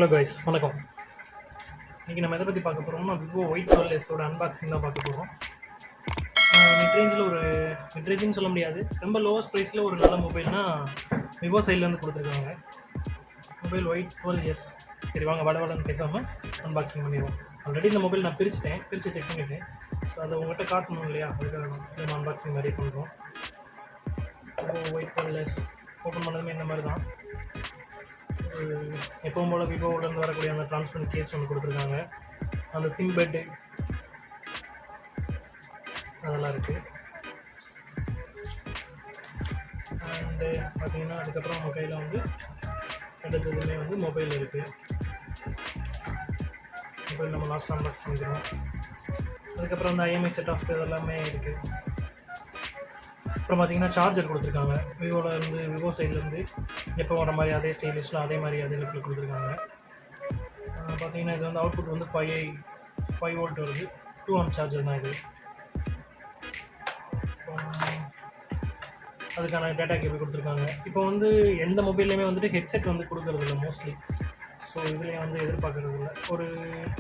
Hello guys, வணக்கம். இன்றைக்கி நம்ம எதை பற்றி பார்க்க போகிறோம்னா விவோ y12s அன்பாக்சிங் தான் பார்க்க போகிறோம். மிட்ரேஞ்சுன்னு சொல்ல முடியாது, ரொம்ப லோவஸ்ட் ப்ரைஸில் ஒரு நல்ல மொபைல்னால் விவோ சைட்லேருந்து கொடுத்துருக்காங்க. Mobile y12s. சரி வாங்க வடவடன்னு பேசாமல் அன்பாக்சிங் பண்ணிடுவோம். ஆல்ரெடி இந்த மொபைல் நான் பிரித்து செக் பண்ணிட்டேன். ஸோ அதை உங்கள்கிட்ட காட்டணும் இல்லையா, அதுக்காக நம்ம அன்பாக்சிங் மாதிரி பண்ணுறோம். y12s ஓப்பன் பண்ணதுமே இந்த மாதிரி தான். எப்பவும் போல் விவோவிலேருந்து வரக்கூடிய அந்த ட்ரான்ஸ்பரண்ட் கேஸ் ஒன்று கொடுத்துருக்காங்க. அந்த சிம் பெட்டு அதெல்லாம் இருக்குது. அண்டு பார்த்தீங்கன்னா அதுக்கப்புறம் நம்ம கையில் வந்து எடுத்ததுமே வந்து மொபைல் இருக்குது. மொபைல் நம்ம லாஸ்ட் அன்பாக்ஸ் பண்ணிக்கிறோம். அதுக்கப்புறம் அந்த ஐஎம்ஐ செட் ஆஃப் இதெல்லாமே இருக்குது. அப்புறம் பார்த்தீங்கன்னா சார்ஜர் கொடுத்துருக்காங்க. விவோ சைட்லேருந்து எப்போ வர மாதிரி அதே ஸ்டைலிஷில் அதே மாதிரி அதே லெவலில் கொடுத்துருக்காங்க. பார்த்தீங்கன்னா இது வந்து அவுட்புட் வந்து 5 வோல்ட் வருது. 2 ஆம்ப் சார்ஜர் தான் இது. அதுக்கான டேட்டா கேபிள் கொடுத்துருக்காங்க. இப்போ வந்து எந்த மொபைல்லையுமே வந்துட்டு ஹெட்செட் வந்து கொடுக்குறது இல்லை மோஸ்ட்லி. ஸோ இதுலேயே வந்து எதிர்பார்க்குறது இல்லை. ஒரு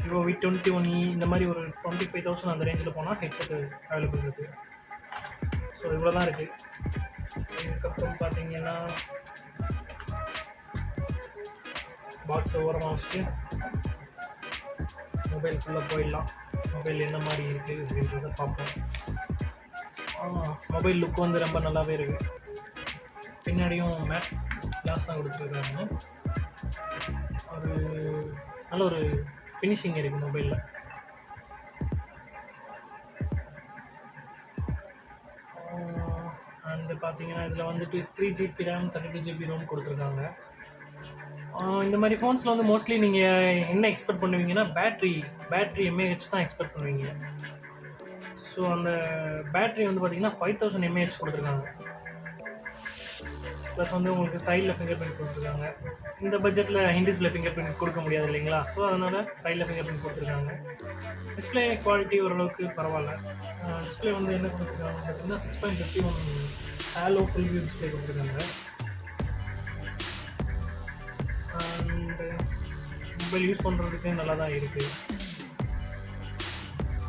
விவோ V21e இந்த மாதிரி ஒரு 25,000 அந்த ரேஞ்சில் போனால் ஹெட்செட் அவைலபிள் இருக்குது. ஸோ இவ்வளோ தான் இருக்குது. இதுக்கப்புறம் பார்த்தீங்கன்னா பாக்ஸை ஓரமாக வச்சுட்டு மொபைலுக்குள்ளே போயிடலாம். மொபைல் என்ன மாதிரி இருக்குது அப்படின்றத பார்ப்போம். மொபைல் லுக் வந்து ரொம்ப நல்லாவே இருக்குது. பின்னாடியும் மேட் கிளாஸ் தான் கொடுத்துருக்காங்க. ஒரு நல்ல ஒரு ஃபினிஷிங் இருக்குது மொபைலில். அண்டு பார்த்தீங்கன்னா இதில் வந்துட்டு 3GB RAM 32GB ROM கொடுத்துருக்காங்க. இந்த மாதிரி ஃபோன்ஸில் வந்து மோஸ்ட்லி நீங்கள் என்ன எக்ஸ்பெக்ட் பண்ணுவீங்கன்னா பேட்ரி mAh தான் எக்ஸ்பெக்ட் பண்ணுவீங்க. ஸோ அந்த பேட்ரி வந்து பார்த்தீங்கன்னா 5000 mAh கொடுத்துருக்காங்க. ப்ளஸ் வந்து உங்களுக்கு சைடில் ஃபிங்கர் பிரிண்ட் கொடுத்துருக்காங்க. இந்த பட்ஜெட்டில் டிஸ்பிளே ஃபிங்கர் பிரிண்ட் கொடுக்க முடியாது இல்லைங்களா, ஸோ அதனால் சைடில் ஃபிங்கர் பிரிண்ட் கொடுத்துருக்காங்க. டிஸ்பிளே குவாலிட்டி ஓரளவுக்கு பரவாயில்ல. டிஸ்பிளே வந்து என்ன கொடுத்துருக்காங்க பார்த்தீங்கன்னா 6.51 ஹாலோ ஃபுல் வியூ டிஸ்பிளே கொடுத்துருக்காங்க. அண்டு மொபைல் யூஸ் பண்ணுறதுக்கு நல்லா தான் இருக்குது.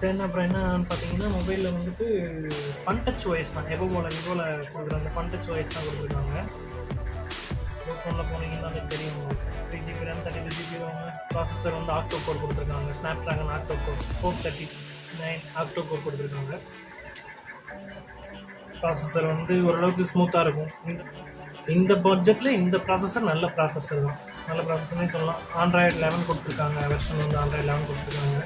தென் அப்புறம் என்னன்னு பார்த்தீங்கன்னா மொபைலில் வந்துட்டு ஃபன் டச் OS தான். விவோவில் கொடுக்குற அந்த ஃபன் டச் OS தான் கொடுத்துருக்காங்க. ஃபோனில் போனீங்கன்னா தெரியும். 3GB RAM 32GB ROM. Processor வந்து ஆக்டோ கோர் கொடுத்துருக்காங்க. ஸ்னாப்ட்ராகன் ஆக்டோ கோர் 439 ஆக்டோ கோர் கொடுத்துருக்காங்க. ப்ராசஸர் வந்து ஓரளவுக்கு ஸ்மூத்தாக இருக்கும். இந்த பட்ஜெட்டில் இந்த ப்ராசஸர் நல்ல ப்ராசஸர் தான். நல்ல ப்ராசஸர்னே சொல்லலாம். Android 11 கொடுத்துருக்காங்க. வெர்ஷன் வந்து Android 11 கொடுத்துருக்காங்க.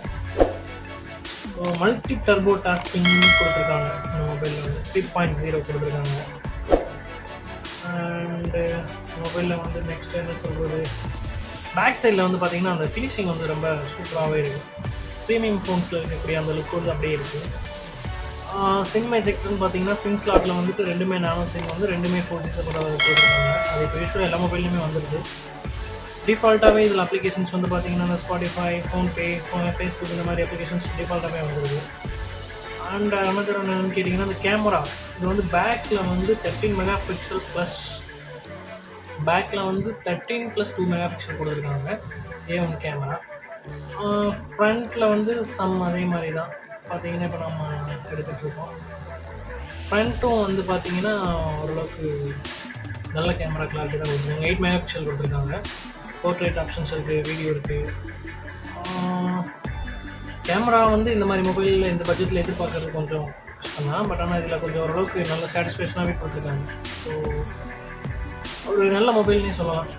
மல்டி டர்போ டாஸ்கிங் கொடுத்துருக்காங்க. இந்த மொபைலில் வந்து 3.0 கொடுத்துருக்காங்க. அண்டு மொபைலில் வந்து நெக்ஸ்ட் என்ன சொல்கிறது, பேக் சைடில் வந்து பார்த்திங்கன்னா அந்த ஃபினிஷிங் வந்து ரொம்ப சூப்பராகவே இருக்குது. ப்ரீமியம் ஃபோன்ஸில் இருக்கக்கூடிய அந்த லுக் வந்து அப்படியே இருக்குது. சிம் எஜெக்டர்னு பார்த்தீங்கன்னா சிம் ஸ்லாட்டில் வந்துட்டு ரெண்டுமே நானோ சிம் வந்து ரெண்டுமே 4G சப்போர்ட்டாக கொடுத்துருக்காங்க. அது இப்போ யூஸ்வலாக எல்லா மொபைல்லையுமே வந்துடுது. டிஃபால்ட்டாகவே இதில் அப்ளிகேஷன்ஸ் வந்து பார்த்தீங்கன்னா இந்த ஸ்பாட்டிஃபை, ஃபோன்பே, ஃபேஸ்புக் இந்த மாதிரி அப்ளிகேஷன்ஸ் டிஃபால்ட்டாகவே வந்துடுது. அண்ட் அனதர் என்னன்னு கேட்டிங்கன்னா இந்த கேமரா இது வந்து பேக்கில் வந்து 13 மெகாபிக்சல் ப்ளஸ் பேக்கில் வந்து 13+2 மெகாபிக்சல் கொடுத்துருக்காங்க. A1 camera. ஃப்ரண்ட்டில் வந்து அதே மாதிரி தான் பார்த்தீங்கன்னா இப்போ நம்ம எடுத்துகிட்ருக்கோம். ஃப்ரண்ட்டும் வந்து பார்த்தீங்கன்னா ஓரளவுக்கு நல்ல கேமரா கிளாரிட்டி தான் கொடுத்துருக்காங்க. 8 மெகாபிக்சல் கொடுத்துருக்காங்க. போர்ட்ரேட் ஆப்ஷன்ஸ் இருக்குது, வீடியோ இருக்குது. கேமரா வந்து இந்த மாதிரி மொபைலில் இந்த பட்ஜெட்டில் எதிர்பார்க்கறது கொஞ்சம் கஷ்டம் தான். பட் ஆனால் இதில் கொஞ்சம் ஓரளவுக்கு நல்ல சாட்டிஸ்ஃபேக்ஷனாகவே கொடுத்துருக்காங்க. ஸோ ஒரு நல்ல மொபைல்னே சொல்லலாம்.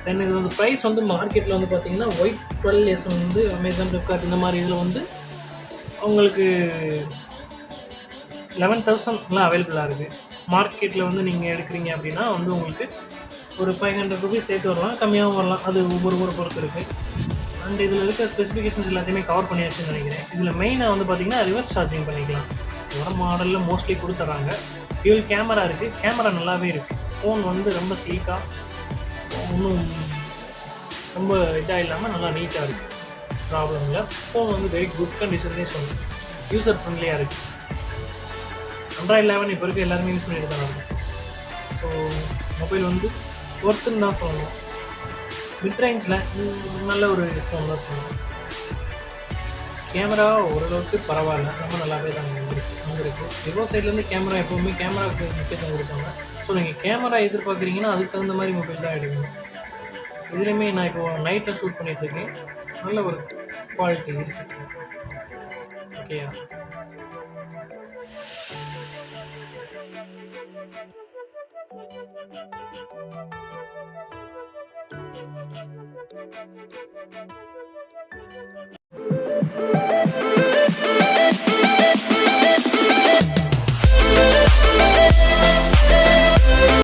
தென் இது வந்து ப்ரைஸ் வந்து மார்க்கெட்டில் வந்து பார்த்திங்கன்னா y12s வந்து அமேசான், ஃப்ளிப்கார்ட் இந்த மாதிரி இதில் வந்து உங்களுக்கு 11,000 அவைலபிளாக இருக்குது. மார்க்கெட்டில் வந்து நீங்கள் எடுக்கிறீங்க அப்படின்னா வந்து உங்களுக்கு ஒரு 500 ரூபீஸ் சேர்த்து வரலாம், கம்மியாகவும் வரலாம். அது ஒவ்வொரு பொறுத்து இருக்குது. அண்ட் இதில் இருக்க ஸ்பெசிஃபிகேஷன்ஸ் எல்லாத்தையுமே கவர் பண்ணியாச்சுன்னு நினைக்கிறேன். இதில் மெயினாக வந்து பார்த்திங்கன்னா ரிவர்ஸ் சார்ஜிங் பண்ணிக்கலாம். வர மாடலில் மோஸ்ட்லி கொடுத்துட்றாங்க. டியூல் கேமரா இருக்குது. கேமரா நல்லாவே இருக்குது. ஃபோன் வந்து ரொம்ப ஸ்லீக்காக, ஒன்றும் ரொம்ப இதாக இல்லாமல் நல்லா நீட்டாக இருக்குது. ப்ராப்ளம் இல்லை. ஃபோன் வந்து வெரி குட் கண்டிஷன்லேயே சொல்லணும். யூசர் ஃப்ரெண்ட்லியாக இருக்குது. Android 11 இப்போ இருக்க எல்லாருமே யூஸ் பண்ணிட்டு தான் இருக்கும். ஸோ மொபைல் வந்து ஒர்த்துன்னு தான் சொல்லணும். மிட் ரேஞ்சில் நல்ல ஒரு ஃபோன் தான் சொல்லணும். கேமரா ஓரளவுக்கு பரவாயில்ல, ரொம்ப நல்லாவே தான் வந்திருக்கு. விவோ சைட்லேருந்து கேமரா எப்போவுமே கேமராவுக்கு முக்கியத்துவம் கொடுப்பாங்க. ஸோ நீங்கள் கேமரா எதிர்பார்க்குறீங்கன்னா அதுக்கு தகுந்த மாதிரி மொபைல் தான் எடுக்கணும். இதுலேயுமே நான் இப்போ நைட்டில் ஷூட் பண்ணிகிட்ருக்கேன், நல்ல ஒரு குவாலிட்டி இருக்குது. ஓகேயா?